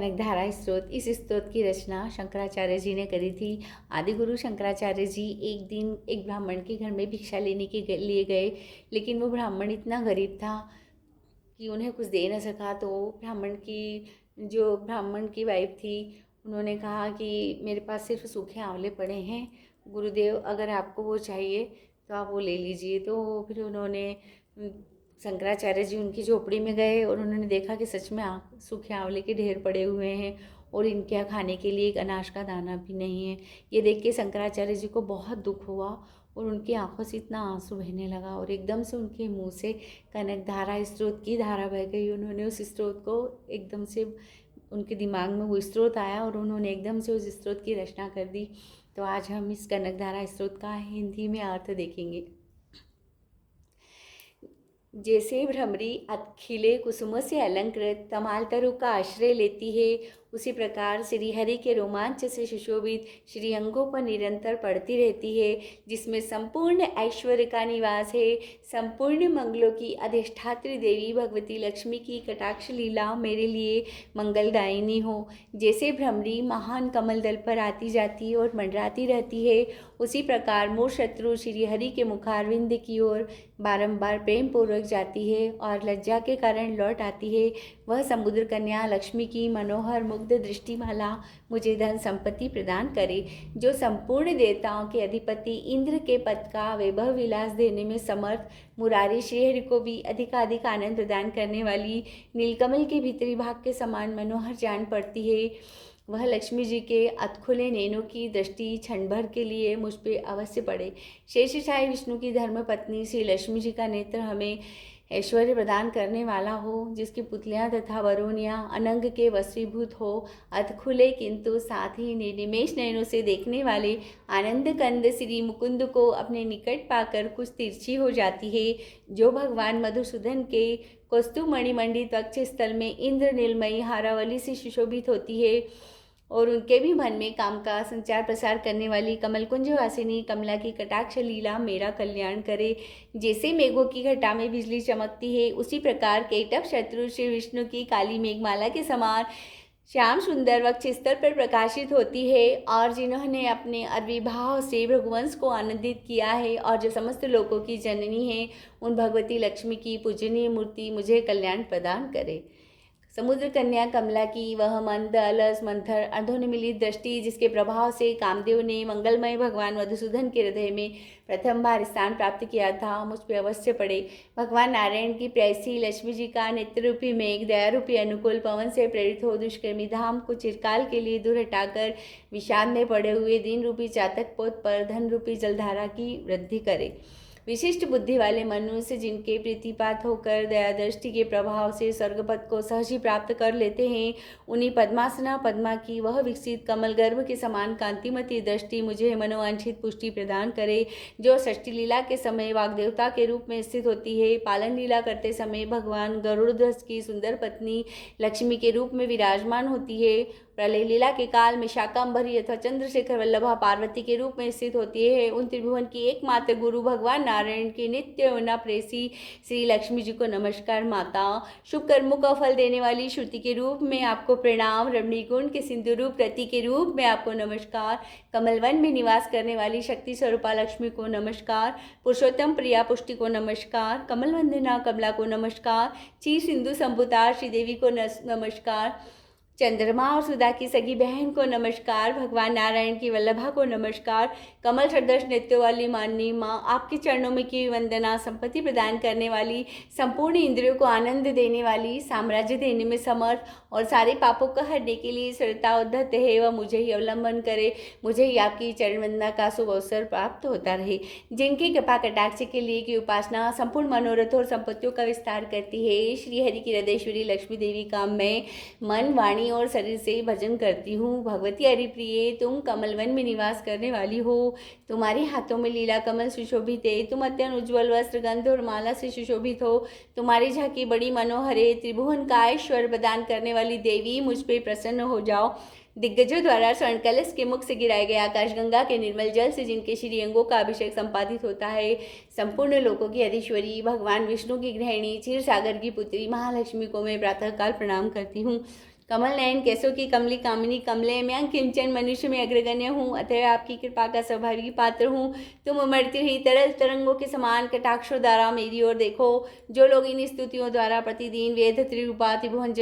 कनकधारा स्त्रोत। इस स्त्रोत की रचना शंकराचार्य जी ने करी थी। आदिगुरु शंकराचार्य जी एक दिन एक ब्राह्मण के घर में भिक्षा लेने के लिए गए, लेकिन वो ब्राह्मण इतना गरीब था कि उन्हें कुछ दे न सका। तो ब्राह्मण की वाइफ थी, उन्होंने कहा कि मेरे पास सिर्फ सूखे आंवले पड़े हैं गुरुदेव, अगर आपको वो चाहिए तो आप वो ले लीजिए। तो फिर उन्होंने शंकराचार्य जी उनकी झोपड़ी में गए और उन्होंने देखा कि सच में सूखे आंवले के ढेर पड़े हुए हैं और इनके यहाँ खाने के लिए एक अनाज का दाना भी नहीं है। ये देख के शंकराचार्य जी को बहुत दुख हुआ और उनकी आंखों से इतना आंसू बहने लगा और एकदम से उनके मुंह से कनकधारा स्त्रोत की धारा बह गई। उन्होंने उस स्त्रोत को एकदम से, उनके दिमाग में वो स्त्रोत आया और उन्होंने एकदम से उस स्त्रोत की रचना कर दी। तो आज हम इस कनकधारा स्त्रोत का हिंदी में अर्थ देखेंगे। जैसे भ्रमरी खिले कुसुमों से अलंकृत तमाल तरु का आश्रय लेती है, उसी प्रकार श्रीहरि के रोमांच से सुशोभित श्रीअंगों पर निरंतर पड़ती रहती है, जिसमें संपूर्ण ऐश्वर्य का निवास है। संपूर्ण मंगलों की अधिष्ठात्री देवी भगवती लक्ष्मी की कटाक्ष लीला मेरे लिए मंगलदायिनी हो। जैसे भ्रमरी महान कमल दल पर आती जाती और मंडराती रहती है, उसी प्रकार मोर शत्रु श्रीहरि के मुखारविंद की ओर बारंबार प्रेम पूर्वक जाती है और लज्जा के कारण लौट आती है। वह समुद्र कन्या लक्ष्मी की मनोहर मुग्ध दृष्टिमाला मुझे धन संपत्ति प्रदान करे। जो संपूर्ण देवताओं के अधिपति इंद्र के पद का वैभव विलास देने में समर्थ मुरारी श्रीहरि को भी अधिकाधिक आनंद प्रदान करने वाली नीलकमल के भीतरी भाग के समान मनोहर जान पड़ती है। वह लक्ष्मी जी के अधखुले नैनों की दृष्टि क्षण भर के लिए मुझ पे अवश्य पड़े। शेषशाही विष्णु की धर्म पत्नी श्री लक्ष्मी जी का नेत्र हमें ऐश्वर्य प्रदान करने वाला हो, जिसकी पुतलियाँ तथा वरोनियाँ अनंग के वशीभूत हो। अधखुले किंतु साथ ही निमेष नयनों से देखने वाले आनंद कंद श्री मुकुंद को अपने निकट पाकर कुछ तिरछी हो जाती है। जो भगवान मधुसूदन के कौस्तुभमणि मंडित वक्ष स्थल में इंद्र नीलमयी हारावली से सुशोभित होती है और उनके भी मन में काम का संचार प्रसार करने वाली कमलकुंज वासिनी कमला की कटाक्ष लीला मेरा कल्याण करे। जैसे मेघों की घटा में बिजली चमकती है, उसी प्रकार केटभ शत्रु श्री विष्णु की काली मेघमाला के समान श्याम सुंदर वक्ष स्तर पर प्रकाशित होती है। और जिन्होंने अपने अविर्भाव से भृगुवंश को आनंदित किया है और जो समस्त लोकों की जननी है, उन भगवती लक्ष्मी की पूजनीय मूर्ति मुझे कल्याण प्रदान करे। समुद्र कन्या कमला की वह मंद अलस मंथर अर्धोन्मिलित दृष्टि, जिसके प्रभाव से कामदेव ने मंगलमय भगवान मधुसूदन के हृदय में प्रथम बार स्थान प्राप्त किया था, मुझ पर अवश्य पड़े। भगवान नारायण की प्रेयसी लक्ष्मी जी का नेत्र रूपी मेघ दया रूपी अनुकूल पवन से प्रेरित हो दुष्कर्मी धाम को चिरकाल के लिए दूर हटाकर विषाद में पड़े हुए दीन रूपी चातक पोत पर धन रूपी जलधारा की वृद्धि करे। विशिष्ट बुद्धि वाले मनुष्य जिनके प्रीतिपात होकर दया दृष्टि के प्रभाव से स्वर्गपद को सहज ही प्राप्त कर लेते हैं, उन्हीं पद्मासना पद्मा की वह विकसित कमल गर्भ के समान कांतिमती दृष्टि मुझे मनोवांछित पुष्टि प्रदान करे। जो षष्ठी लीला के समय वाग्देवता के रूप में स्थित होती है, पालन लीला करते समय भगवान गरुड़ध्वज की सुंदर पत्नी लक्ष्मी के रूप में विराजमान होती है, प्रलय लीला के काल में शाकंभरी अथवा चंद्रशेखर वल्लभा पार्वती के रूप में स्थित होती है, उन त्रिभुवन की एकमात्र गुरु भगवान नारायण की नित्य उना प्रेसी श्री लक्ष्मी जी को नमस्कार। माता, शुभ कर्मों का फल देने वाली श्रुति के रूप में आपको प्रणाम। रमणी गुण के सिंधु रूप प्रति के रूप में आपको नमस्कार। कमलवन में निवास करने वाली शक्ति स्वरूपा लक्ष्मी को नमस्कार। पुरुषोत्तम प्रिया पुष्टि को नमस्कार। कमल वंदना कमला को नमस्कार। क्षीर सिंधु संभुतार श्रीदेवी को नमस्कार। चंद्रमा और सुधा की सगी बहन को नमस्कार। भगवान नारायण की वल्लभा को नमस्कार। कमल सदृश नेत्रों वाली माननी माँ, आपके चरणों में की वंदना। संपत्ति प्रदान करने वाली, संपूर्ण इंद्रियों को आनंद देने वाली, साम्राज्य देने में समर्थ और सारे पापों को हरने के लिए श्रद्धा उद्धत है, वह मुझे ही अवलंबन करे। मुझे ही आपकी चरण वंदना का शुभ अवसर प्राप्त होता रहे। जिनकी कृपा कटाक्ष के लिए की उपासना संपूर्ण मनोरथों और संपत्तियों का विस्तार करती है, श्री हरि की हृदयेश्वरी लक्ष्मी देवी का मैं मन वाणी और शरीर से भजन करती हूँ। भगवती हरिप्रिय, तुम कमलवन में निवास करने वाली हो। तुम्हारे हाथों में लीला कमल सुशोभित है। तुम अत्यंत उज्ज्वल वस्त्र गंध और माला से सुशोभित हो। तुम्हारी झांकी बड़ी मनोहर है। त्रिभुवन का ऐश्वर्य प्रदान करने वाली देवी, मुझ पे प्रसन्न हो जाओ। दिग्गजों द्वारा स्वर्ण कलश के मुख से गिराए गए आकाश गंगा के निर्मल जल से जिनके श्री अंगों का अभिषेक संपादित होता है, संपूर्ण लोकों की अधीश्वरी भगवान विष्णु की गृहिणी क्षीर सागर की पुत्री महालक्ष्मी को मैं प्रातःकाल प्रणाम करती हूँ। कमल नयन कैसो की कमली कामिनी कमले मैं किंचन मनुष्य में अग्रगण्य हूँ, अतः आपकी कृपा का स्वाभाविक पात्र हूँ। तुम उमड़ती हुई तरल तरंगों के समान कटाक्षों द्वारा मेरी ओर देखो। जो लोग इन स्तुतियों द्वारा प्रतिदिन वेद त्रिरूपा त्रिभुवन